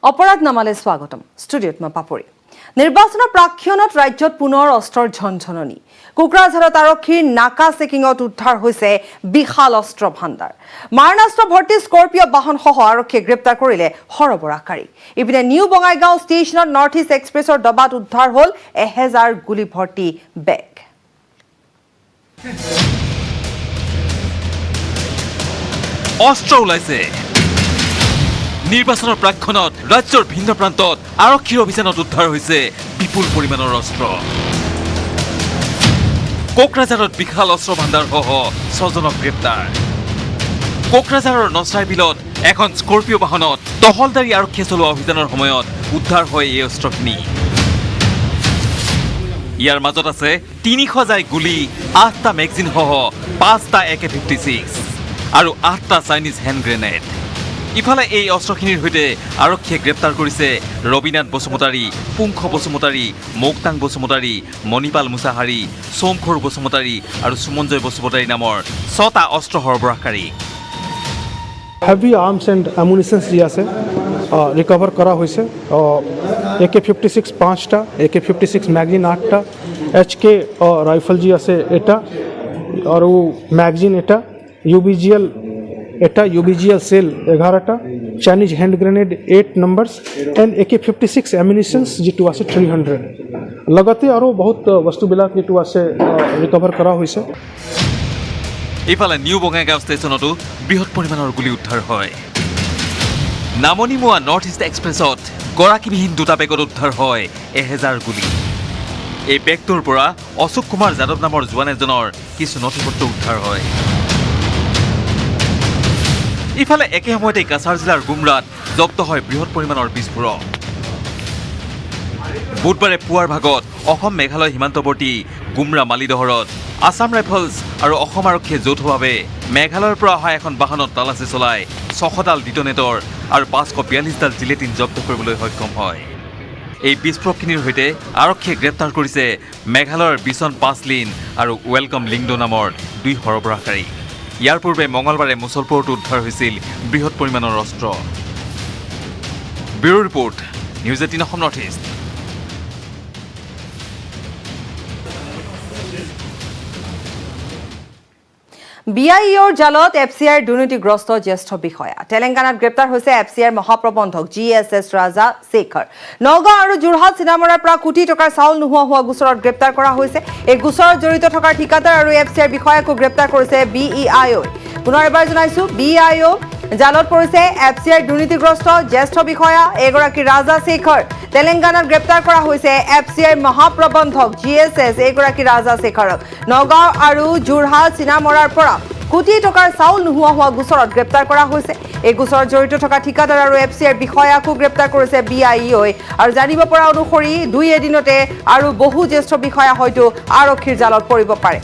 অপৰাধ নামালে স্বাগতম ষ্টুডিঅ'ত মই পাপৰি নিৰ্বাচনৰ প্ৰাক্ষণত ৰাজ্যত পুনৰ অস্ত্ৰৰ ঝনঝননি কোকৰাঝাৰত আৰক্ষীৰ নাকা চেকিঙত উদ্ধাৰ হৈছে বিশাল অস্ত্ৰ ভাণ্ডাৰ মাৰণাস্ত্ৰ ভৰ্তি স্কৰ্পিঅ' বাহনসহ আৰক্ষীয়ে গ্ৰেপ্তাৰ কৰিলে সৰবৰাহকাৰী ইপিনে নিউ বঙাইগাঁও ষ্টেচনত নৰ্থ ইষ্ট এক্সপ্ৰেছৰ ডবাত উদ্ধাৰ হ'ল 1000 গুলী ভৰ্তি বেগ অস্ত্ৰ ওলাইছে নিৰ্বাচনৰ প্ৰাক্ষণত ৰাজ্যৰ ভিন্ন প্ৰান্তত আৰক্ষীৰ অভিযানত উদ্ধাৰ হৈছে বিপুল পৰিমাণৰ অস্ত্ৰ কোকৰাঝাৰত বিশাল অস্ত্ৰ ভাণ্ডাৰসহ 6 জনক গ্ৰেপ্তাৰ কোকৰাঝাৰৰ নচাই বিলত এখন স্কৰ্পিঅ' বাহনত টহলদাৰী আৰক্ষীয়ে চলোৱা অভিযানৰ সময়ত উদ্ধাৰ হয় এই অস্ত্ৰখিনি ইয়াৰ মাজত আছে 300 জাই গুলী 8টা মেগজিনসহ 5টা AK-56 আৰু 8টা চাইনিজ হেণ্ড গ্ৰেনেড ইফালে এই অস্ত্ৰখিনিৰ সৈতে আৰক্ষীয়ে গ্ৰেপ্তাৰ কৰিছে ৰবিনাথ বসুমতাৰী পুংখ বসুমতাৰী মৌক্তাং বসুমতাৰী মণিপাল মুছাহাৰী সোমখোৰ বসুমতাৰী আৰু সুমঞ্জয় বসুমতাৰী নামৰ 6টা অস্ত্ৰ সৰবৰাহকাৰী হেভি আৰ্মছ এণ্ড এমুনিশ্যনছ যি আছে ৰিকভাৰ কৰা হৈছে AK-56 5টা AK-56 মেগজিন 8টা HK ৰাইফল যি আছে এটা আৰু মেগজিন এটা UBGL এটা UBGL সেল 11টা Chinese hand grenade 8 numbers and AK-56 ammunitions যেটো আছে 300 লগতে আৰু বহুত বস্তুবিলাক যেটো আছে ৰিকভাৰ কৰা হৈছে ইফালে নিউ বঙাইগাঁও ষ্টেচনতো বৃহৎ পৰিমাণৰ গুলী উদ্ধাৰ হয় নামনিমুৱা নৰ্থ ইষ্ট এক্সপ্ৰেছত গৰাকীবিহীন দুটা বেগত উদ্ধাৰ হয় 1000 গুলী এই বেগটোৰ পৰা অশোক কুমাৰ যাদৱ নামৰ জোৱান এজনৰ কিছু নথিপত্ৰ উদ্ধাৰ হয় ইফালে একে সময়তে কাছাৰ জিলাৰ গুমৰাত জব্দ হয় বৃহৎ পৰিমাণৰ বিস্ফোৰক বুধবাৰে পুৱাৰ ভাগত অসম মেঘালয় সীমান্তৱৰ্তী গুমৰা মালিদহৰত আসাম ৰাইফলছ আৰু অসম আৰক্ষীয়ে যৌথভাৱে মেঘালয়ৰ পৰা অহা এখন বাহনত তালাচী চলাই 600ডাল ডিটনেটৰ আৰু 542ডাল জিলেটিন জব্দ কৰিবলৈ সক্ষম হয় এই বিস্ফোৰকখিনিৰ সৈতে আৰক্ষীয়ে গ্ৰেপ্তাৰ কৰিছে মেঘালয়ৰ বিছন পাছলিন আৰু ৱেলকাম লিংডো নামৰ 2 সৰবৰাহকাৰী ইয়াৰ পূৰ্বে মঙলবাৰে মুছলপুৰতো উদ্ধাৰ হৈছিল বৃহৎ পৰিমাণৰ অস্ত্ৰ bureau report news 18 Assam north east বিআইঅ'ৰ জালত এফচিআইৰ দুৰ্নীতিগ্ৰস্ত জ্যেষ্ঠ বিষয়া তেলেংগানাত গ্ৰেপ্তাৰ হৈছে এফচিআইৰ মহাপ্ৰবন্ধক GSS ৰাজা শেখৰ নগাঁও আৰু যোৰহাট চিনামৰাৰ পৰা কোটি টকাৰ চাউল নোহোৱা হোৱা গোচৰত গ্ৰেপ্তাৰ কৰা হৈছে এই গোচৰত জড়িত থকাৰ ঠিকাদাৰ আৰু এফচিআইৰ বিষয়াকো গ্ৰেপ্তাৰ কৰিছে BEIO পুনৰ এবাৰ জনাইছো BEIO জালত পৰিছে এফচিআইৰ দুৰ্নীতিগ্ৰস্ত জ্যেষ্ঠ বিষয়া এগৰাকী ৰাজা শেখৰ তেলেংগানাত গ্ৰেপ্তাৰ কৰা হৈছে এফচিআইৰ মহাপ্ৰবন্ধক GSS এগৰাকী ৰাজা শেখৰক নগাঁও আৰু যোৰহাট চিনামৰাৰ পৰা কোটি টকাৰ চাউল নোহোৱা হোৱা গোচৰত গ্ৰেপ্তাৰ কৰা হৈছে এই গোচৰত জড়িত থকা ঠিকাদাৰ আৰু এফচিআইৰ বিষয়াকো গ্ৰেপ্তাৰ কৰিছে BIO আৰু জানিব পৰা অনুসৰি 2 এদিনতে আৰু বহু জ্যেষ্ঠ বিষয়া হয়তো আৰক্ষীৰ জালত পৰিব পাৰে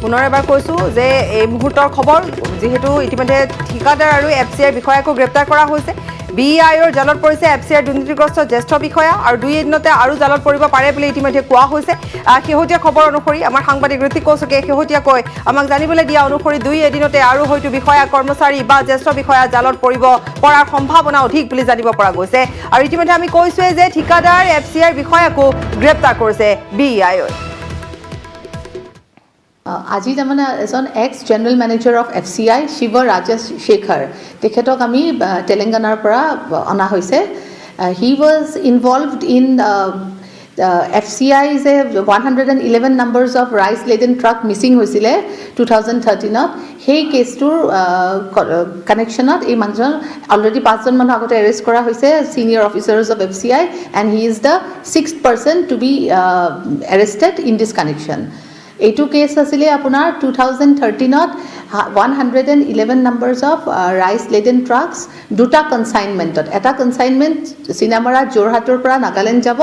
পুনৰ এবাৰ কৈছো যে এই মুহূৰ্তৰ খবৰ যেহেতু ইতিমধ্যে ঠিকাদাৰ আৰু এফচিআইৰ বিষয়াকো গ্ৰেপ্তাৰ কৰা হৈছে BIOৰ জালত পৰিছে এফচিআইৰ দুৰ্নীতিগ্ৰস্ত জ্যেষ্ঠ বিষয়া আৰু 2 এদিনতে আৰু জালত পৰিব পাৰে বুলি ইতিমধ্যে কোৱা হৈছে শেহতীয়া খবৰ অনুসৰি আমাৰ সাংবাদিক ঋতিক কৌশিকে শেহতীয়াকৈ আমাক জানিবলৈ দিয়া অনুসৰি 2 এদিনতে আৰু হয়তো বিষয়া কৰ্মচাৰী বা জ্যেষ্ঠ বিষয়া জালত পৰাৰ সম্ভাৱনা অধিক বুলি জানিব পৰা গৈছে আৰু ইতিমধ্যে আমি কৈছোৱে যে ঠিকাদাৰ এফচিআইৰ বিষয়াকো গ্ৰেপ্তাৰ কৰিছে BIO আজি তাৰমানে এজন ex general manager of FCI Shiv Rajesh Shekhar তেখেতক আমি তেলেংগানাৰ পৰা অনা হৈছে he was involved in FCI যে 111 numbers of rice laden truck missing হৈছিলে 2013ত সেই কেছটোৰ কানেকশ্যনত এই মানুহজন অলৰেডি 5জন মানুহ আগতে এৰেষ্ট কৰা হৈছে senior officers of FCI and he is the 6th person to be arrested in this connection এইটো কেছ আছিলে আপোনাৰ 2013ত 111 numbers of rice laden trucks দুটা কনচাইনমেণ্টত এটা কনচাইনমেণ্ট চিনামৰা যোৰহাটৰ পৰা নাগালেণ্ড যাব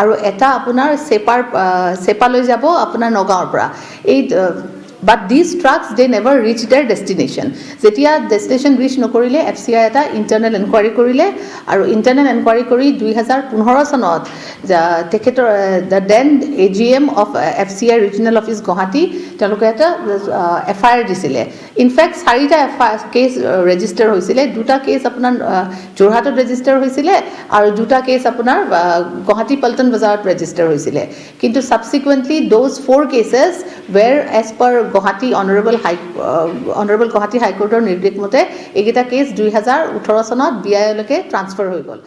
আৰু এটা আপোনাৰ চেপালৈ যাব আপোনাৰ নগাঁৱৰ পৰা এই But these trucks, they never reached their destination. যেতিয়া destination reach নকৰিলে FCI এটা internal inquiry কৰিলে আৰু internal inquiry কৰি 2015 চনত তেখেতৰ the then AGM of FCI Regional Office Guwahati তেওঁলোকে এটা FIR দিছিলে. In fact 4টা কেছ ৰেজিষ্টাৰ হৈছিলে, 2টা কেছ আপোনাৰ যোৰহাটত ৰেজিষ্টাৰ হৈছিলে আৰু 2টা কেছ আপোনাৰ গুৱাহাটী পল্টন বজাৰত ৰেজিষ্টাৰ হৈছিলে. কিন্তু subsequently those 4 cases were as per Guwahati Honorable Guwahati High Courtৰ নিৰ্দেশ মতে এইকেইটা কেছ 2018 চনত BIA লৈকে ট্ৰান্সফাৰ হৈ গ'ল.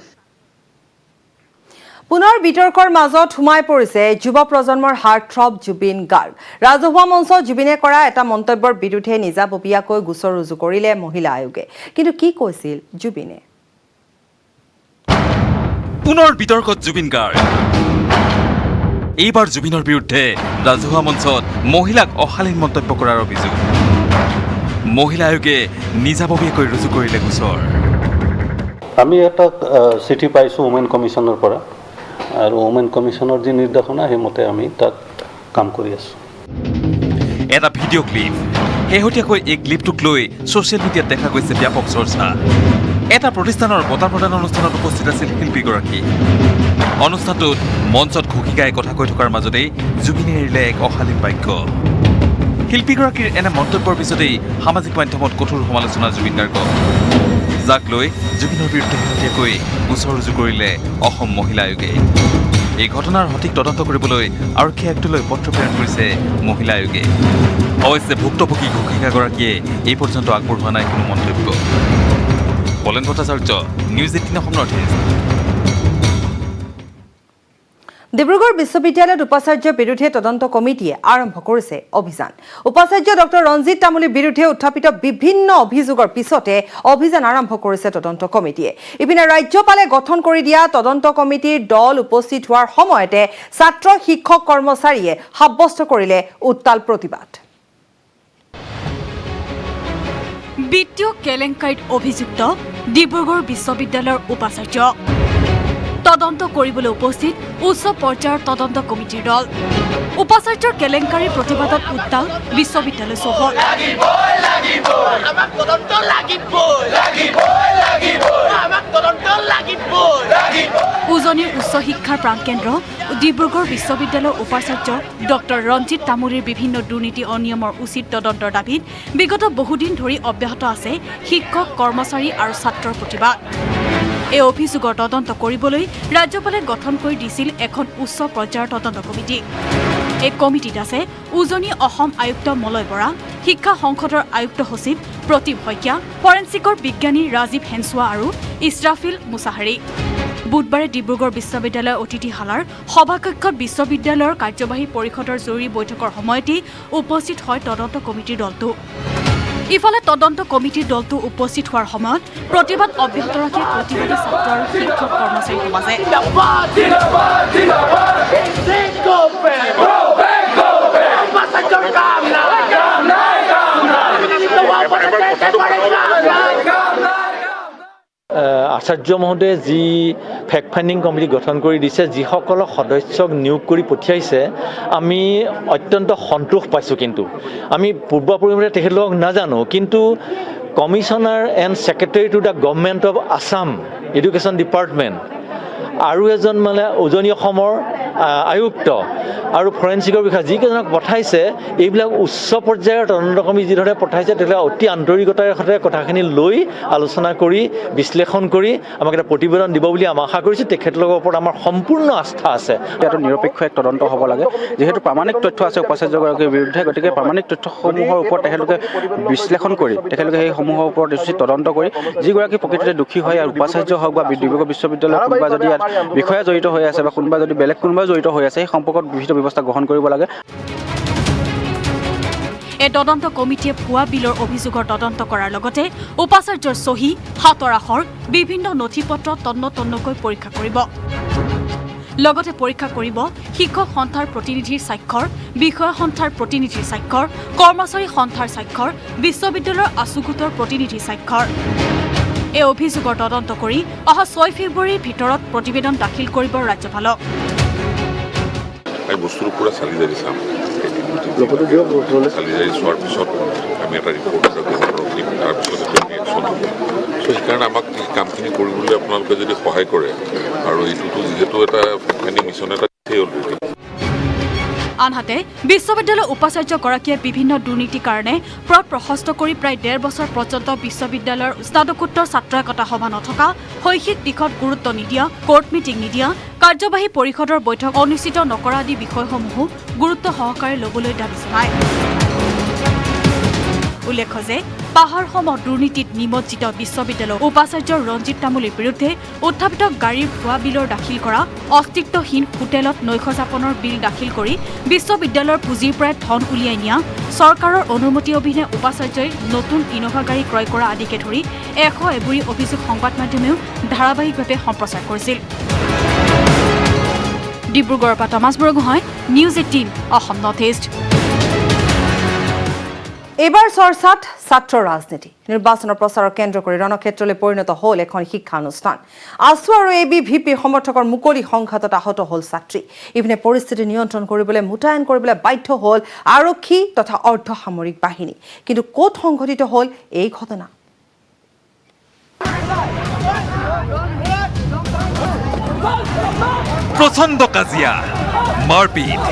পুনৰ বিতৰ্কৰ মাজত সোমাই পৰিছে যুৱ প্ৰজন্মৰ হাৰ্টথ্ৰব জুবিন গাৰ্গ। ৰাজহুৱা মঞ্চত জুবিনে কৰা এটা মন্তব্যৰ বিৰুদ্ধে নিজাববীয়াকৈ গোচৰ ৰুজু কৰিলে মহিলা আয়োগে। কিন্তু কি কৈছিল জুবিনে? পুনৰ বিতৰ্কত জুবিন গাৰ্গ। এইবাৰ জুবিনৰ বিৰুদ্ধে ৰাজহুৱা মঞ্চত মহিলাক অশালীন মন্তব্য কৰাৰ অভিযোগ। মহিলা আয়োগে নিজাববীয়াকৈ ৰুজু কৰিলে গোচৰ। আমি এটা চিঠি পাইছোঁ ওমেন কমিশ্যনৰ পৰা আৰু ওমেন কমিশ্যনৰ যি নিৰ্দেশনা সেইমতে আমি তাত কাম কৰি আছোঁ। এটা ভিডিঅ' ক্লিপ, শেহতীয়াকৈ এই ক্লিপটোক লৈ ছ'চিয়েল মিডিয়াত দেখা গৈছে ব্যাপক চৰ্চা। এটা প্ৰতিষ্ঠানৰ বঁটা প্ৰদান অনুষ্ঠানত উপস্থিত আছিল শিল্পীগৰাকী। অনুষ্ঠানটোত মঞ্চত ঘোষি গাই কথা কৈ থকাৰ মাজতেই জুবিনে এৰিলে এক অশালীন বাক্য। শিল্পীগৰাকীৰ এনে মন্তব্যৰ পিছতেই সামাজিক মাধ্যমত কঠোৰ সমালোচনা জুবিন গাৰ্গক, যাক লৈ জুবিনৰ বিৰুদ্ধে শেহতীয়াকৈ গোচৰ ৰুজু কৰিলে অসম মহিলা আয়োগে। এই ঘটনাৰ সঠিক তদন্ত কৰিবলৈ আৰক্ষী আয়ুক্তলৈ পত্ৰ প্ৰেৰণ কৰিছে মহিলা আয়োগে। অৱশ্যে ভুক্তভোগী ঘোষিকাগৰাকীয়ে এই পৰ্যন্ত আগবঢ়োৱা নাই কোনো মন্তব্য। বলেন Bhattacharya, news 18 Assam north east. Dibrugarh বিশ্ববিদ্যালয়ত উপাচাৰ্যৰ বিৰুদ্ধে তদন্ত কমিটিয়ে আৰম্ভ কৰিছে অভিযান। উপাচাৰ্য ডক্টৰ ৰঞ্জিত তামুলীৰ বিৰুদ্ধে উত্থাপিত বিভিন্ন অভিযোগৰ পিছতে অভিযান আৰম্ভ কৰিছে তদন্ত কমিটিয়ে। ইপিনে ৰাজ্যপালে গঠন কৰি দিয়া তদন্ত কমিটিৰ দল উপস্থিত হোৱাৰ সময়তে ছাত্ৰ শিক্ষক কৰ্মচাৰীয়ে সাব্যস্ত কৰিলে উত্তাল প্ৰতিবাদ। বিত্তীয় কেলেংকাৰীত অভিযুক্ত ডিব্ৰুগড় বিশ্ববিদ্যালয়ৰ উপাচাৰ্য। তদন্ত কৰিবলৈ উপস্থিত উচ্চ পৰ্যায়ৰ তদন্ত কমিটিৰ দল। উপাচাৰ্যৰ কেলেংকাৰীৰ প্ৰতিবাদত উত্তাল বিশ্ববিদ্যালয় চৌহদ। উজনিৰ উচ্চ শিক্ষাৰ প্ৰাণকেন্দ্ৰ ডিব্ৰুগড় বিশ্ববিদ্যালয়ৰ উপাচাৰ্য ডক্টৰ ৰঞ্জিত তামুলীৰ বিভিন্ন দুৰ্নীতি অনিয়মৰ উচিত তদন্তৰ দাবীত বিগত বহুদিন ধৰি অব্যাহত আছে শিক্ষক কৰ্মচাৰী আৰু ছাত্ৰৰ প্ৰতিবাদ। এই অভিযোগৰ তদন্ত কৰিবলৈ ৰাজ্যপালে গঠন কৰি দিছিল এখন উচ্চ পৰ্যায়ৰ তদন্ত কমিটি। এই কমিটিত আছে উজনি অসম আয়ুক্ত মলয় বৰা, শিক্ষা সংসদৰ আয়ুক্ত সচিব প্ৰতিম শইকীয়া, ফৰেন্সিকৰ বিজ্ঞানী ৰাজীৱ হেনচোৱা আৰু ইছৰাফিল মুছাহাৰী। বুধবাৰে ডিব্ৰুগড় বিশ্ববিদ্যালয়ৰ অতিথিশালাৰ সভাকক্ষত বিশ্ববিদ্যালয়ৰ কাৰ্যবাহী পৰিষদৰ জৰুৰী বৈঠকৰ সময়তেই উপস্থিত হয় তদন্ত কমিটিৰ দলটো। ইফালে তদন্ত কমিটিৰ দলটো উপস্থিত হোৱাৰ সময়ত প্ৰতিবাদ অব্যাহত ৰাখে প্ৰতিবাদী ছাত্ৰ আৰু শিক্ষক কৰ্মচাৰী সমাজে। আচাৰ্য মহোদয়ে যি ফেক্ট ফাইণ্ডিং কমিটি গঠন কৰি দিছে, যিসকলক সদস্যক নিয়োগ কৰি পঠিয়াইছে, আমি অত্যন্ত সন্তোষ পাইছোঁ। কিন্তু আমি পূৰ্বপৰিমতে তেখেতলোকক নাজানো, কিন্তু commissioner and secretary to the government of Assam education department আৰু এজন মানে উজনি অসমৰ আয়ুক্ত আৰু ফৰেন্সিকৰ বিষয়া যিকেইজনক পঠাইছে, এইবিলাক উচ্চ পৰ্যায়ৰ তদন্ত কমিটি যিদৰে পঠাইছে তেতিয়াহ'লে অতি আন্তৰিকতাৰ সৈতে কথাখিনি লৈ আলোচনা কৰি বিশ্লেষণ কৰি আমাক এটা প্ৰতিবেদন দিব বুলি আমি আশা কৰিছোঁ। তেখেতলোকৰ ওপৰত আমাৰ সম্পূৰ্ণ আস্থা আছে। ইয়াতো নিৰপেক্ষ এক তদন্ত হ'ব লাগে, যিহেতু প্ৰামাণিক তথ্য আছে উপাচাৰ্যগৰাকীৰ বিৰুদ্ধে। গতিকে প্ৰামাণিক তথ্যসমূহৰ ওপৰত তেখেতলোকে বিশ্লেষণ কৰি তেখেতলোকে সেইসমূহৰ ওপৰত উচিত তদন্ত কৰি যিগৰাকী প্ৰকৃততে দোষী হয়, আৰু উপাচাৰ্য হওক বা ডিব্ৰুগড় বিশ্ববিদ্যালয়ৰ কোনোবা যদি ইয়াত বিষয়া জড়িত হৈ আছে বা কোনোবা যদি বেলেগ কোনোবা জড়িত হৈ আছে, সেই সম্পৰ্কত বিহিত ব্যৱস্থা গ্ৰহণ কৰিব লাগে। এই তদন্ত কমিটিয়ে ভুৱা বিলৰ অভিযোগৰ তদন্ত কৰাৰ লগতে উপাচাৰ্যৰ চহী, হাতৰ আখৰ, বিভিন্ন নথি পত্ৰ তন্নতন্নকৈ পৰীক্ষা কৰিব। লগতে পৰীক্ষা কৰিব শিক্ষক সন্থাৰ প্ৰতিনিধিৰ স্বাক্ষৰ, বিষয়া সন্থাৰ প্ৰতিনিধিৰ স্বাক্ষৰ, কৰ্মচাৰী সন্থাৰ স্বাক্ষৰ, বিশ্ববিদ্যালয়ৰ আছুগোটৰ প্ৰতিনিধিৰ স্বাক্ষৰ। এই অভিযোগৰ তদন্ত কৰি অহা 6 ফেব্ৰুৱাৰীৰ ভিতৰত প্ৰতিবেদন দাখিল কৰিব ৰাজ্যপালক। বস্তুৰ পৰা চালি জাৰি চাম। কালি যাই চোৱাৰ পিছত আমি এটা ৰিপৰ্ট এটা গ্ৰহণ কৰিম তাৰপিছত এটা ৰিয়েকশ্যন হ'ব চ' সেইকাৰণে আমাক এই কামখিনি কৰিবলৈ আপোনালোকে যদি সহায় কৰে আৰু এইটোতো যিহেতু এটা ফেকফানি মিছন এটা অলৰেডি আনহাতে বিশ্ববিদ্যালয়ৰ উপাচাৰ্যগৰাকীয়ে বিভিন্ন দুৰ্নীতিৰ কাৰণে পদ প্ৰশস্ত কৰি প্ৰায় 1.5 বছৰ পৰ্যন্ত বিশ্ববিদ্যালয়ৰ স্নাতকোত্তৰ ছাত্ৰ একতা সভা নথকা, শৈক্ষিক দিশত গুৰুত্ব নিদিয়া, কোৰ্ট মিটিং নিদিয়া, কাৰ্যবাহী পৰিষদৰ বৈঠক অনুষ্ঠিত নকৰা আদি বিষয়সমূহো গুৰুত্ব সহকাৰে ল'বলৈ দাবী জনায়। উল্লেখ্য যে পাহাৰসমূহ দুৰ্নীতিত নিমজ্জিত বিশ্ববিদ্যালয়ৰ উপাচাৰ্য ৰঞ্জিত তামুলীৰ বিৰুদ্ধে উত্থাপিত গাড়ীৰ ভুৱা বিলৰ দাখিল কৰা, অস্তিত্বহীন হোটেলত নৈশযাপনৰ বিল দাখিল কৰি বিশ্ববিদ্যালয়ৰ পুঁজিৰ পৰাই ধন উলিয়াই নিয়া, চৰকাৰৰ অনুমতি অবিহনে উপাচাৰ্যই নতুন ইনোভা গাড়ী ক্ৰয় কৰা আদিকে ধৰি 100 এবুৰি অভিযোগ সংবাদ মাধ্যমেও ধাৰাবাহিকভাৱে সম্প্ৰচাৰ কৰিছিল। ডিব্ৰুগড়ৰ পৰা Thomas Borgohain, news 18 Assam north east. এবাৰ চৰ্চাত ছাত্ৰ ৰাজনীতি নিৰ্বাচনৰ প্ৰচাৰৰ কেন্দ্ৰ কৰি ৰণক্ষেত্ৰলৈ পৰিণত হ'ল এখন শিক্ষানুষ্ঠান। আছু আৰু ABVP সমৰ্থকৰ মুকলি সংঘাতত আহত হ'ল ছাত্ৰী। ইপিনে পৰিস্থিতি নিয়ন্ত্ৰণ কৰিবলৈ মোতায়েন কৰিবলৈ বাধ্য হ'ল আৰক্ষী তথা অৰ্ধসামৰিক বাহিনী। কিন্তু ক'ত সংঘটিত হ'ল এই ঘটনা? প্ৰচণ্ড কাজিয়া, মাৰপিট।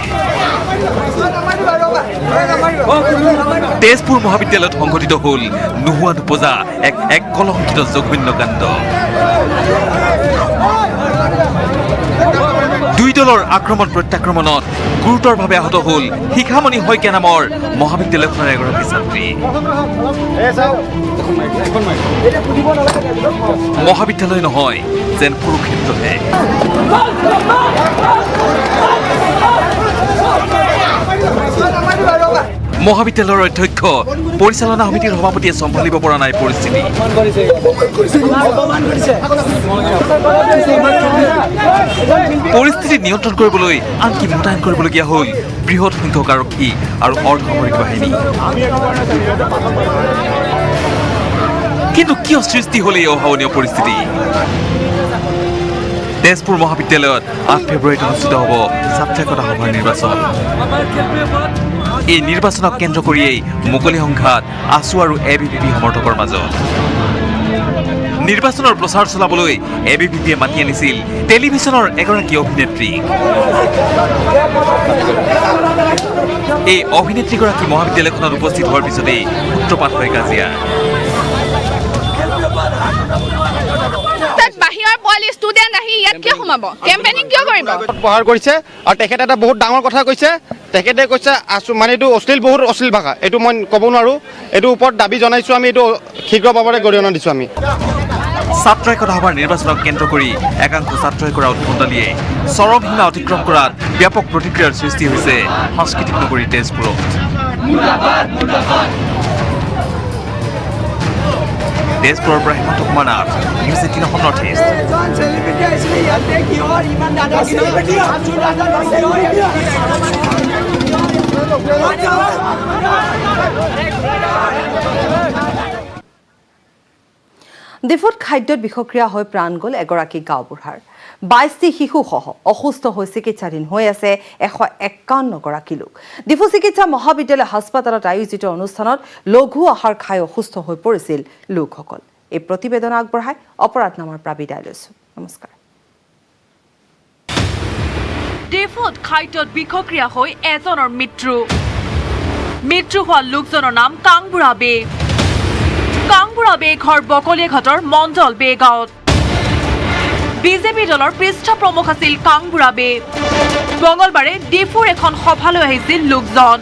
তেজপুৰ মহাবিদ্যালয়ত সংঘটিত হ'ল নোহোৱা নোপজা এক কলংকিত জঘন্য কাণ্ড। দুই দলৰ আক্ৰমণ প্ৰত্যাক্ৰমণত গুৰুতৰভাৱে আহত হ'ল শিখামণি শইকীয়া নামৰ মহাবিদ্যালয়খনৰ এগৰাকী ছাত্ৰী। মহাবিদ্যালয় নহয়, যেন কুৰুক্ষেত্ৰহে। মহাবিদ্যালয়ৰ অধ্যক্ষ, পৰিচালনা সমিতিৰ সভাপতিয়ে চম্ভালিব পৰা নাই পৰিস্থিতি। পৰিস্থিতি নিয়ন্ত্ৰণ কৰিবলৈ আনকি মোতায়েন কৰিবলগীয়া হ'ল বৃহৎ সংখ্যক আৰক্ষী আৰু অৰ্ধসামৰিক বাহিনী। কিন্তু কিয় সৃষ্টি হ'ল এই অভাৱনীয় পৰিস্থিতি? তেজপুৰ মহাবিদ্যালয়ত 8 ফেব্ৰুৱাৰীত অনুষ্ঠিত হ'ব ছাত্ৰ একতা সভাৰ নিৰ্বাচন। এই নিৰ্বাচনক কেন্দ্ৰ কৰিয়েই মুকলি সংঘাত আছু আৰু ABVP সমৰ্থকৰ মাজত। নিৰ্বাচনৰ প্ৰচাৰ চলাবলৈ ABVPয়ে মাতি আনিছিল টেলিভিছনৰ এগৰাকী অভিনেত্ৰীক। এই অভিনেত্ৰীগৰাকী মহাবিদ্যালয়খনত উপস্থিত হোৱাৰ পিছতেই সূত্ৰপাত হয় কাজিয়া। প্ৰহাৰ কৰিছে আৰু তেখেতে এটা বহুত ডাঙৰ কথা কৈছে। তেখেতে কৈছে মানে এইটো বহুত অশ্লীল ভাষা, এইটো মই ক'ব নোৱাৰোঁ। এইটোৰ ওপৰত দাবী জনাইছোঁ আমি, এইটো শীঘ্ৰভাৱে গৰিহণা দিছোঁ আমি। ছাত্ৰ একতা সভাৰ নিৰ্বাচনক কেন্দ্ৰ কৰি একাংশ ছাত্ৰই কৰা উদ্ভণ্ডালিয়ে চৰম সীমা অতিক্ৰম কৰাত ব্যাপক প্ৰতিক্ৰিয়াৰ সৃষ্টি হৈছে সাংস্কৃতিক নগৰী তেজপুৰত। তেজপুৰৰ পৰা Hemanta Kumar Nath, news 18 Assam north east. ডিফুত খাদ্যত বিষক্ৰিয়া হৈ প্ৰাণ গ'ল এগৰাকী গাঁওবুঢ়াৰ। 22টি শিশুসহ অসুস্থ হৈ চিকিৎসাধীন হৈ আছে 151 গৰাকী লোক। ডিফু চিকিৎসা মহাবিদ্যালয় হাস্পাতালত আয়োজিত অনুষ্ঠানত লঘু আহাৰ খাই অসুস্থ হৈ পৰিছিল লোকসকল। এই প্ৰতিবেদন আগবঢ়াই অপৰাধ নামৰ পৰা বিদায় লৈছো। নমস্কাৰ। ডিফুত খাদ্যত বিষক্ৰিয়া হৈ এজনৰ মৃত্যু হোৱা লোকজনৰ নাম কাংবুঢ়া বে। কাংবুঢ়া বে ঘৰ বকলিয়াঘাটৰ মণ্ডল বে গাঁৱত। বিজেপি দলৰ পৃষ্ঠ প্ৰমুখ আছিল কাংবুঢ়া বে। মঙলবাৰে ডিফুৰ এখন সভালৈ আহিছিল লোকজন।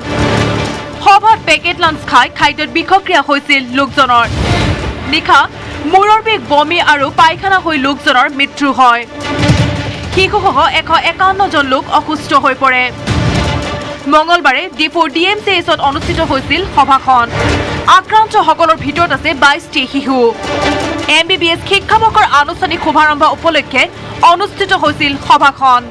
সভাত পেকেট লাঞ্চ খাই খাদ্যত বিষক্ৰিয়া হৈছিল লোকজনৰ। নিশা মূৰৰ বিষ, বমি আৰু পায়খানা হৈ লোকজনৰ মৃত্যু হয়। শিশুসহ 151জন লোক অসুস্থ হৈ পৰে। মঙলবাৰে ডিফুৰ DMCHত অনুষ্ঠিত হৈছিল সভাখন। আক্ৰান্তসকলৰ ভিতৰত আছে 22টি শিশু। MBBS শিক্ষাবৰ্ষৰ আনুষ্ঠানিক শুভাৰম্ভ উপলক্ষে অনুষ্ঠিত হৈছিল সভাখন।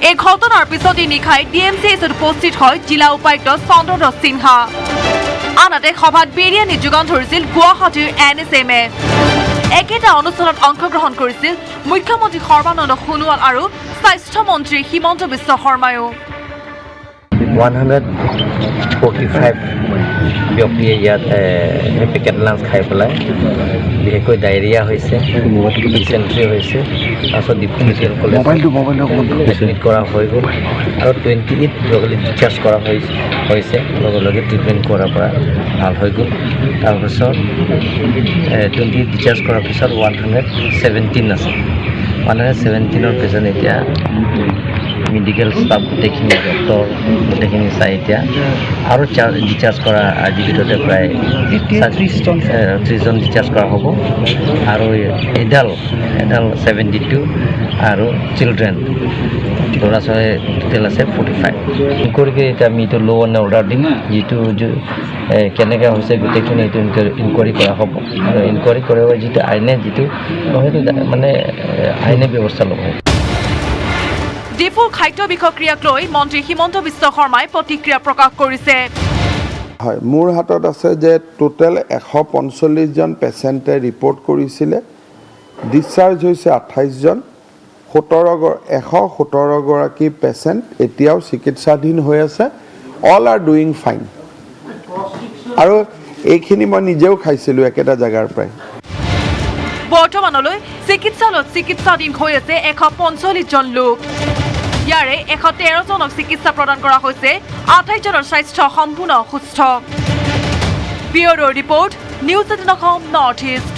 এই ঘটনাৰ পিছতে নিশাই DMCHত উপস্থিত হয় জিলা উপায়ুক্ত চন্দ্ৰদত্ত সিনহা। আনহাতে সভাত বিৰিয়ানী যোগান ধৰিছিল গুৱাহাটীৰ NSMে। একেটা অনুষ্ঠানত অংশগ্ৰহণ কৰিছিল মুখ্যমন্ত্ৰী সৰ্বানন্দ সোণোৱাল আৰু স্বাস্থ্যমন্ত্ৰী হিমন্ত বিশ্ব শৰ্মায়ো। 145 ব্যক্তিয়ে ইয়াত পেকেট লাঞ্চ খাই পেলাই বিশেষকৈ ডায়েৰিয়া হৈছে, ডিচেণ্ট্ৰি হৈছে, তাৰপিছত ডিপু মেডিকেল কলেজ এডমিট কৰা হৈ গ'ল আৰু 28 লগে ডিচাৰ্জ কৰা হৈছে, লগে লগে ট্ৰিটমেণ্ট কৰাৰ পৰা ভাল হৈ গ'ল। তাৰপিছত 28 ডিচাৰ্জ কৰাৰ পিছত 117 আছে। 117ৰ পেচেণ্ট এতিয়া মেডিকেল ষ্টাফ গোটেইখিনি ডক্টৰ গোটেইখিনি চাই এতিয়া আৰু ডিচাৰ্জ কৰা আজিৰ ভিতৰতে প্ৰায় 30জন ডিচাৰ্জ কৰা হ'ব আৰু এডাল্ট 72 আৰু চিলড্ৰেন ল'ৰা ছোৱালী টোটেল আছে 45। ইনকুৱাৰীকে এতিয়া আমি এইটো ল' এণ্ড অৰ্ডাৰ দিম, যিটো কেনেকৈ হৈছে গোটেইখিনি এইটো ইনকুৱাৰী কৰা হ'ব আৰু ইনকুৱাৰী কৰিব যিটো আইনে যিটো সেইটো মানে আইনে ব্যৱস্থা ল'ব। ডিপুৰ খাদ্য বিষক্ৰিয়াক লৈ মন্ত্ৰী হিমন্ত বিশ্ব শৰ্মাই প্ৰতিক্ৰিয়া প্ৰকাশ কৰিছে। হয়, মোৰ হাতত আছে যে টোটেল 145জন পেচেণ্টে ৰিপৰ্ট কৰিছিলে, ডিছচাৰ্জ হৈছে 28জন, 117গৰাকী পেচেণ্ট এতিয়াও চিকিৎসাধীন হৈ আছে। All R doing fine. আৰু এইখিনি মই নিজেও খাইছিলোঁ একেটা জেগাৰ পৰাই। বৰ্তমানলৈ চিকিৎসালয়ত চিকিৎসাধীন হৈ আছে 145জন লোক। ইয়াৰে 113জনক চিকিৎসা প্ৰদান কৰা হৈছে, 28জনৰ স্বাস্থ্য সম্পূৰ্ণ সুস্থ। Bureau' report, news 18 Assam north east.